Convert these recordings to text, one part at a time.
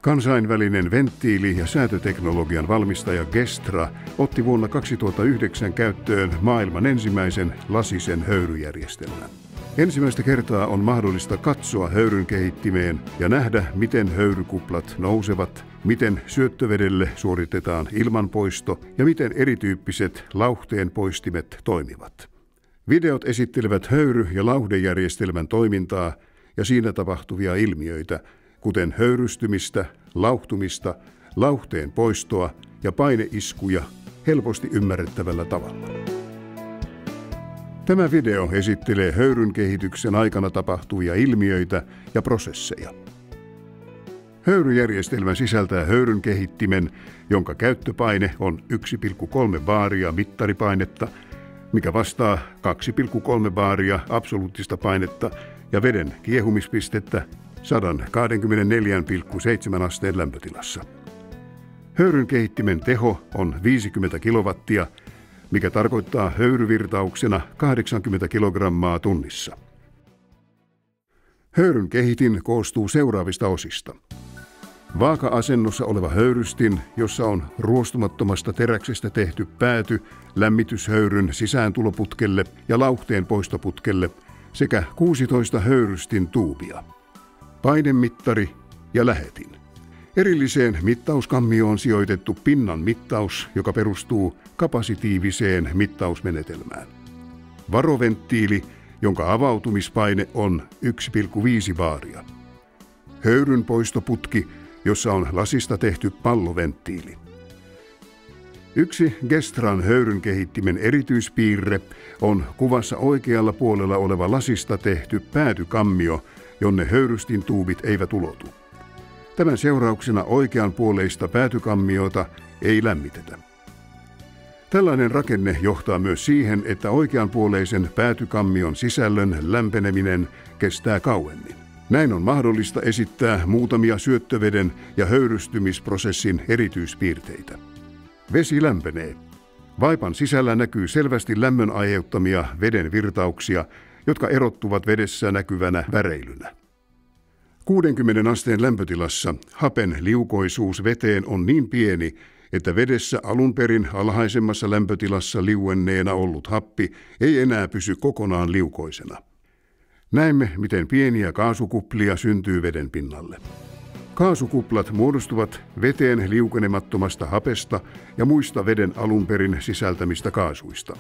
Kansainvälinen venttiili- ja säätöteknologian valmistaja Gestra otti vuonna 2009 käyttöön maailman ensimmäisen lasisen höyryjärjestelmän. Ensimmäistä kertaa on mahdollista katsoa höyryn kehittimeen ja nähdä, miten höyrykuplat nousevat, miten syöttövedelle suoritetaan ilmanpoisto ja miten erityyppiset lauhteen poistimet toimivat. Videot esittelevät höyry- ja lauhdejärjestelmän toimintaa ja siinä tapahtuvia ilmiöitä, kuten höyrystymistä, lauhtumista, lauhteen poistoa ja paineiskuja helposti ymmärrettävällä tavalla. Tämä video esittelee höyryn kehityksen aikana tapahtuvia ilmiöitä ja prosesseja. Höyryjärjestelmä sisältää höyryn kehittimen, jonka käyttöpaine on 1,3 baaria mittaripainetta, mikä vastaa 2,3 baaria absoluuttista painetta ja veden kiehumispistettä 124,7 asteen lämpötilassa. Höyryn kehittimen teho on 50 kilowattia, mikä tarkoittaa höyryvirtauksena 80 kilogrammaa tunnissa. Höyryn kehitin koostuu seuraavista osista. Vaaka-asennossa oleva höyrystin, jossa on ruostumattomasta teräksestä tehty pääty lämmityshöyryn sisääntuloputkelle ja lauhteen poistoputkelle sekä 16 höyrystin tuubia. Painemittari ja lähetin. Erilliseen mittauskammioon sijoitettu pinnan mittaus, joka perustuu kapasitiiviseen mittausmenetelmään. Varoventtiili, jonka avautumispaine on 1,5 baaria. Höyryn poistoputki, jossa on lasista tehty palloventtiili. Yksi Gestran höyryn kehittimen erityispiirre on kuvassa oikealla puolella oleva lasista tehty päätykammio, jonne höyrystin tuubit eivät ulotu. Tämän seurauksena oikeanpuoleista päätykammiota ei lämmitetä. Tällainen rakenne johtaa myös siihen, että oikeanpuoleisen päätykammion sisällön lämpeneminen kestää kauemmin. Näin on mahdollista esittää muutamia syöttöveden ja höyrystymisprosessin erityispiirteitä. Vesi lämpenee. Vaipan sisällä näkyy selvästi lämmön aiheuttamia veden virtauksia, jotka erottuvat vedessä näkyvänä väreilynä. 60 asteen lämpötilassa hapen liukoisuus veteen on niin pieni, että vedessä alun perin alhaisemmassa lämpötilassa liuenneena ollut happi ei enää pysy kokonaan liukoisena. Näemme, miten pieniä kaasukuplia syntyy veden pinnalle. Kaasukuplat muodostuvat veteen liukenemattomasta hapesta ja muista veden alun perin sisältämistä kaasuista.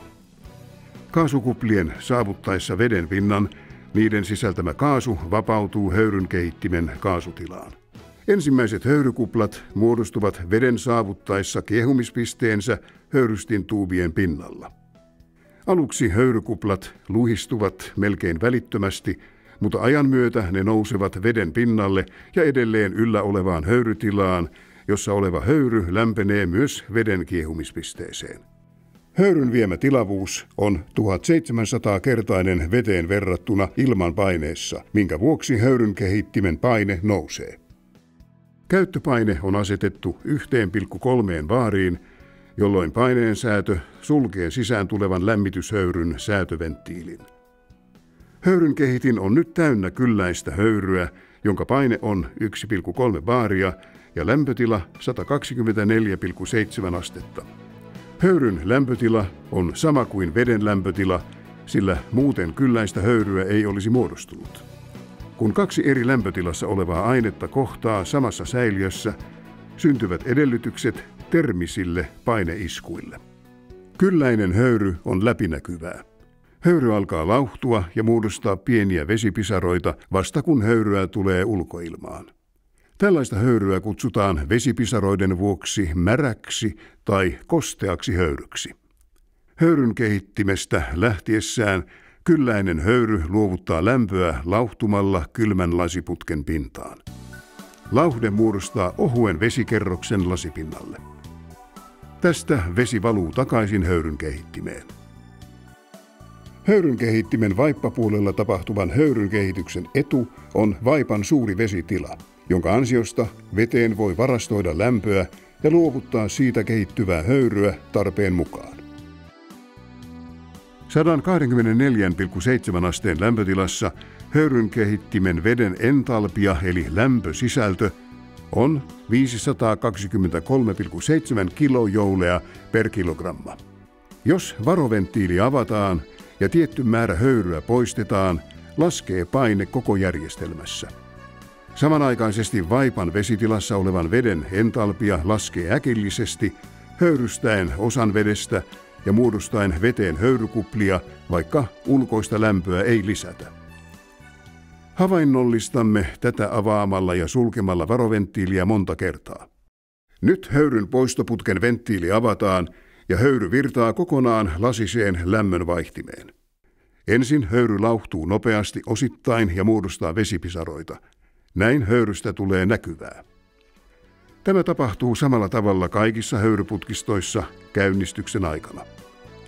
Kaasukuplien saavuttaessa veden pinnan niiden sisältämä kaasu vapautuu höyryn kehittimen kaasutilaan. Ensimmäiset höyrykuplat muodostuvat veden saavuttaessa kiehumispisteensä höyrystintuubien pinnalla. Aluksi höyrykuplat luhistuvat melkein välittömästi, mutta ajan myötä ne nousevat veden pinnalle ja edelleen yllä olevaan höyrytilaan, jossa oleva höyry lämpenee myös veden kiehumispisteeseen. Höyryn viemä tilavuus on 1700-kertainen veteen verrattuna ilman paineessa, minkä vuoksi höyryn kehittimen paine nousee. Käyttöpaine on asetettu 1,3 baariin, jolloin paineen säätö sulkee sisään tulevan lämmityshöyryn säätöventtiilin. Höyryn kehitin on nyt täynnä kylläistä höyryä, jonka paine on 1,3 baaria ja lämpötila 124,7 astetta. Höyryn lämpötila on sama kuin veden lämpötila, sillä muuten kylläistä höyryä ei olisi muodostunut. Kun kaksi eri lämpötilassa olevaa ainetta kohtaa samassa säiliössä, syntyvät edellytykset termisille paineiskuille. Kylläinen höyry on läpinäkyvää. Höyry alkaa lauhtua ja muodostaa pieniä vesipisaroita vasta kun höyryä tulee ulkoilmaan. Tällaista höyryä kutsutaan vesipisaroiden vuoksi märäksi tai kosteaksi höyryksi. Höyryn kehittimestä lähtiessään kylläinen höyry luovuttaa lämpöä lauhtumalla kylmän lasiputken pintaan. Lauhde muodostaa ohuen vesikerroksen lasipinnalle. Tästä vesi valuu takaisin höyryn kehittimeen. Höyryn kehittimen vaippapuolella tapahtuvan höyryn kehityksen etu on vaipan suuri vesitila, jonka ansiosta veteen voi varastoida lämpöä ja luovuttaa siitä kehittyvää höyryä tarpeen mukaan. 124,7 asteen lämpötilassa höyryn kehittimen veden entalpia eli lämpösisältö on 523,7 kilojoulea per kilogramma. Jos varoventtiili avataan ja tietty määrä höyryä poistetaan, laskee paine koko järjestelmässä. Samanaikaisesti vaipan vesitilassa olevan veden entalpia laskee äkillisesti, höyrystäen osan vedestä ja muodostaen veteen höyrykuplia, vaikka ulkoista lämpöä ei lisätä. Havainnollistamme tätä avaamalla ja sulkemalla varoventtiiliä monta kertaa. Nyt höyryn poistoputken venttiili avataan ja höyry virtaa kokonaan lasiseen lämmönvaihtimeen. Ensin höyry lauhtuu nopeasti osittain ja muodostaa vesipisaroita. Näin höyrystä tulee näkyvää. Tämä tapahtuu samalla tavalla kaikissa höyryputkistoissa käynnistyksen aikana.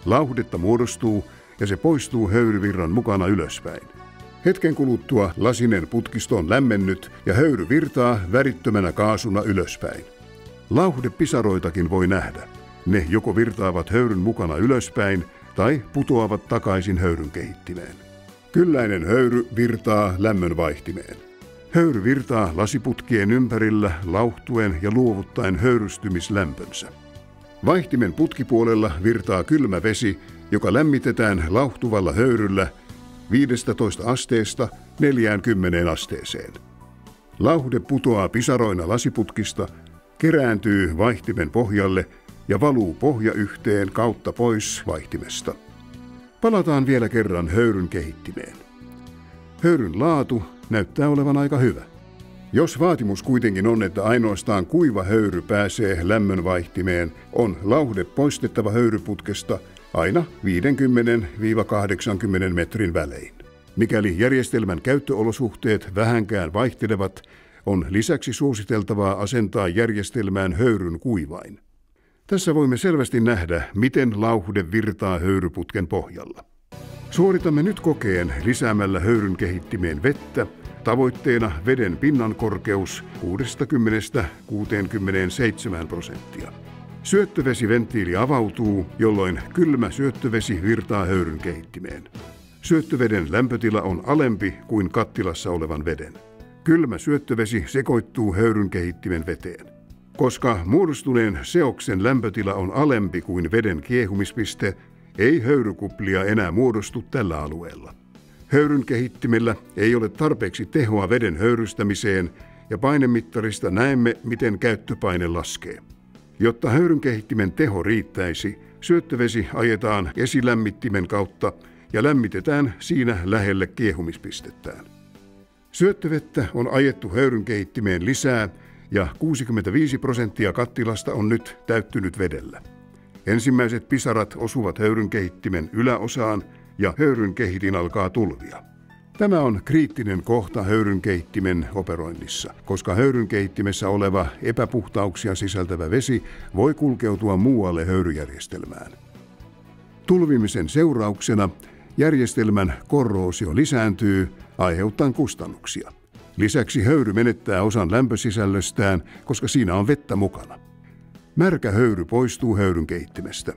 Lauhdetta muodostuu ja se poistuu höyryvirran mukana ylöspäin. Hetken kuluttua lasinen putkisto on lämmennyt ja höyry virtaa värittömänä kaasuna ylöspäin. Lauhdepisaroitakin voi nähdä. Ne joko virtaavat höyryn mukana ylöspäin tai putoavat takaisin höyryn kehittimeen. Kylläinen höyry virtaa lämmönvaihtimeen. Höyry virtaa lasiputkien ympärillä lauhtuen ja luovuttaen höyrystymislämpönsä. Vaihtimen putkipuolella virtaa kylmä vesi, joka lämmitetään lauhtuvalla höyryllä 15 asteesta 40 asteeseen. Lauhde putoaa pisaroina lasiputkista, kerääntyy vaihtimen pohjalle ja valuu pohjayhteen kautta pois vaihtimesta. Palataan vielä kerran höyryn kehittimeen. Höyryn laatu näyttää olevan aika hyvä. Jos vaatimus kuitenkin on, että ainoastaan kuiva höyry pääsee lämmönvaihtimeen, on lauhde poistettava höyryputkesta aina 50–80 metrin välein. Mikäli järjestelmän käyttöolosuhteet vähänkään vaihtelevat, on lisäksi suositeltavaa asentaa järjestelmään höyryn kuivain. Tässä voimme selvästi nähdä, miten lauhde virtaa höyryputken pohjalla. Suoritamme nyt kokeen lisäämällä höyryn kehittimeen vettä, tavoitteena veden pinnan korkeus 60–67%. Syöttövesiventtiili avautuu, jolloin kylmä syöttövesi virtaa höyryn kehittimeen. Syöttöveden lämpötila on alempi kuin kattilassa olevan veden. Kylmä syöttövesi sekoittuu höyryn kehittimen veteen. Koska muodostuneen seoksen lämpötila on alempi kuin veden kiehumispiste, ei höyrykuplia enää muodostu tällä alueella. Höyryn kehittimellä ei ole tarpeeksi tehoa veden höyrystämiseen ja painemittarista näemme, miten käyttöpaine laskee. Jotta höyryn kehittimen teho riittäisi, syöttövesi ajetaan esilämmittimen kautta ja lämmitetään siinä lähelle kiehumispistetään. Syöttövettä on ajettu höyryn kehittimeen lisää ja 65% kattilasta on nyt täyttynyt vedellä. Ensimmäiset pisarat osuvat höyryn kehittimen yläosaan ja höyryn kehitin alkaa tulvia. Tämä on kriittinen kohta höyryn kehittimen operoinnissa, koska höyryn kehittimessä oleva epäpuhtauksia sisältävä vesi voi kulkeutua muualle höyryjärjestelmään. Tulvimisen seurauksena järjestelmän korroosio lisääntyy, aiheuttaen kustannuksia. Lisäksi höyry menettää osan lämpösisällöstään, koska siinä on vettä mukana. Märkä höyry poistuu höyryn kehittimestä.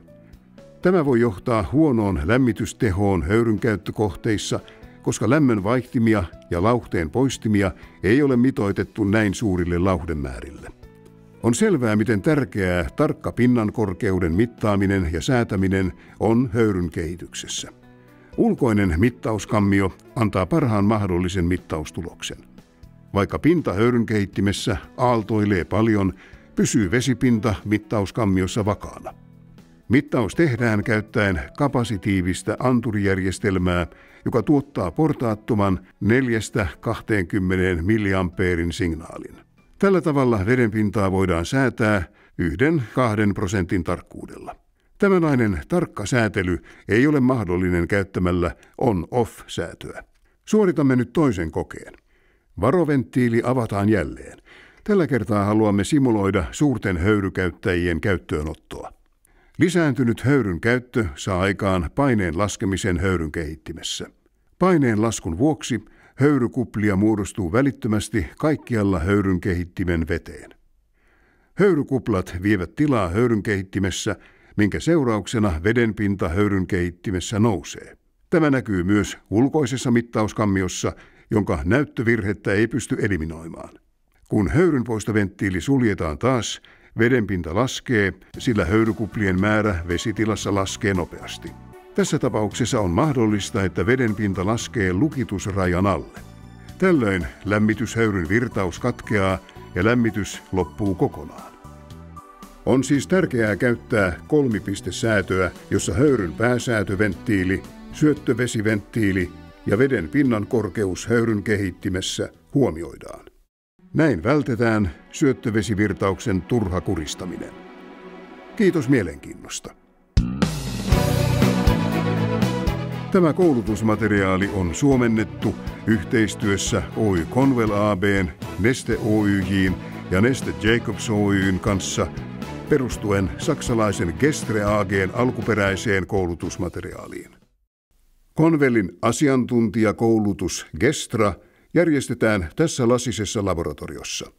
Tämä voi johtaa huonoon lämmitystehoon höyryn käyttökohteissa, koska lämmön vaihtimia ja lauhteen poistimia ei ole mitoitettu näin suurille lauhdemäärille. On selvää, miten tärkeää tarkka pinnan korkeuden mittaaminen ja säätäminen on höyryn kehityksessä. Ulkoinen mittauskammio antaa parhaan mahdollisen mittaustuloksen. Vaikka pinta höyryn kehittimessä aaltoilee paljon, pysyy vesipinta mittauskammiossa vakaana. Mittaus tehdään käyttäen kapasitiivista anturijärjestelmää, joka tuottaa portaattoman 4–20 milliampeerin signaalin. Tällä tavalla vedenpintaa voidaan säätää 1–2% tarkkuudella. Tämänlainen tarkka säätely ei ole mahdollinen käyttämällä on-off-säätöä. Suoritamme nyt toisen kokeen. Varoventtiili avataan jälleen. Tällä kertaa haluamme simuloida suurten höyrykäyttäjien käyttöönottoa. Lisääntynyt höyryn käyttö saa aikaan paineen laskemisen höyryn kehittimessä. Paineen laskun vuoksi höyrykuplia muodostuu välittömästi kaikkialla höyryn kehittimen veteen. Höyrykuplat vievät tilaa höyryn kehittimessä, minkä seurauksena vedenpinta höyryn kehittimessä nousee. Tämä näkyy myös ulkoisessa mittauskammiossa, jonka näyttövirhettä ei pysty eliminoimaan. Kun höyrynpoistoventtiili suljetaan taas, vedenpinta laskee, sillä höyrykuplien määrä vesitilassa laskee nopeasti. Tässä tapauksessa on mahdollista, että vedenpinta laskee lukitusrajan alle. Tällöin lämmityshöyryn virtaus katkeaa ja lämmitys loppuu kokonaan. On siis tärkeää käyttää kolmipistesäätöä, jossa höyryn pääsäätöventtiili, syöttövesiventtiili ja veden pinnan korkeus höyryn kehittimessä huomioidaan. Näin vältetään syöttövesivirtauksen turha kuristaminen. Kiitos mielenkiinnosta. Tämä koulutusmateriaali on suomennettu yhteistyössä Oy Conwell AB:n, Neste Oyj:n ja Neste Jacobs Oy:n kanssa perustuen saksalaisen Gestre AG:n alkuperäiseen koulutusmateriaaliin. Conwellin asiantuntijakoulutus Gestra järjestetään tässä lasisessa laboratoriossa.